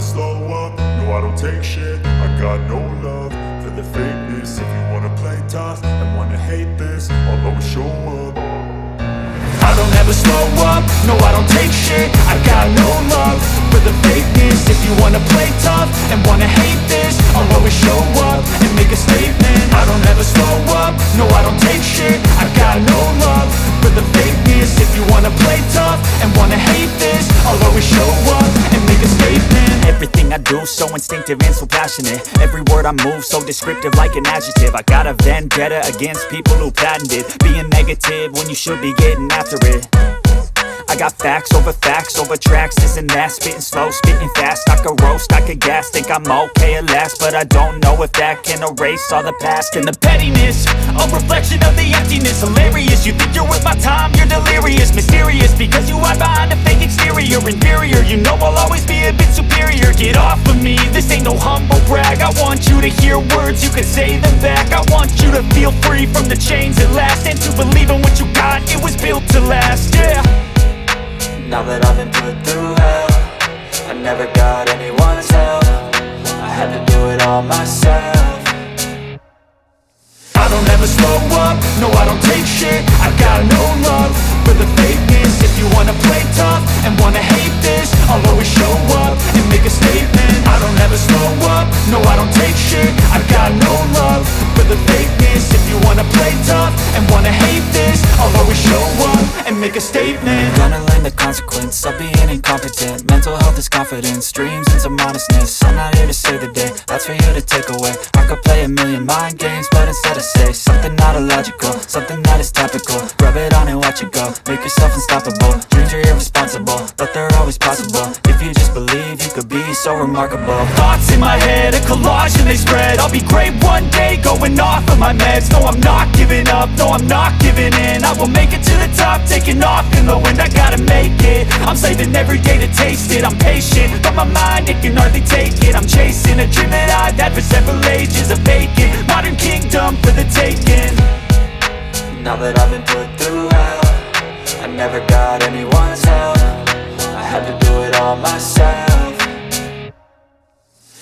slow up, no I don't take shit. I got no love for the fakeness. If you wanna play tough and wanna hate this, I'll always show up. I don't ever slow up, no I don't take shit. I got no love for the fakeness. If you wanna play tough and wanna hate this, I'll always show up and make a statement. I don't ever slow up, no I don't take shit. I got no love for the fakeness. If you wanna play tough and wanna hate this, I'll always show up and make a statement. Everything I do so instinctive and so passionate. Every word I move so descriptive like an adjective. I got a vendetta against people who patented being negative when you should be getting after it. I got facts over tracks, this and that. Spitting slow, spitting fast, I could roast, I could gas. Think I'm okay at last, but I don't know if that can erase all the past. And the pettiness, a reflection of the emptiness. Hilarious, you think you're worth my time, you're delirious. Mysterious, because you hide behind a fake exterior. Inferior, you know I'll always be a bit superior. Get off of me, this ain't no humble brag. I want you to hear words, you can say them back. I want you to feel free from the chains at last, and to believe in what you got, it was built to last, yeah. Now that I've been put through hell, I never got anyone's help. I had to do it all myself. I don't ever slow up, no I don't take shit. I got no love for the fakeness. If you wanna play tough and wanna hate this, I'll always show up and make a statement. I don't ever slow up, no I don't take shit. I got no love for the fakeness. If you wanna play tough and wanna hate this, I'll always show up and make a statement. Gonna learn the consequence of being incompetent. Mental health is confidence, dreams and some honestness. I'm not here to save the day, that's for you to take away. I could play a million mind games, but instead I say something not illogical, something that is topical. Rub it on and watch it go, make yourself unstoppable. Dreams are irresponsible, but they're always possible. If you just believe, you could be so remarkable. Thoughts in my head, a collage and they spread. I'll be great one day, going off of my meds. No, I'm not giving up, no, I'm not giving in. I will make it to the top, taking off in the wind. I gotta make it, I'm saving every day to taste it. I'm patient, but my mind, it can hardly take it. I'm chasing a dream that I've had for several ages. A vacant, modern kingdom for the taking. Now that I've been put through hell, I never got anyone's help. I had to do it all myself.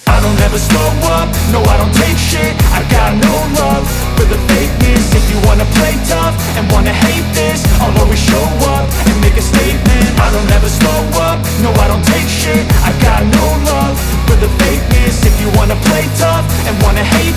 I don't ever slow up, no I don't take shit. I got no love for the fakeness. If you wanna play tough and wanna hate this, I'll always show up and make a statement. I don't ever slow up, no I don't take shit. I got no love for the fakeness. If you wanna play tough and wanna hate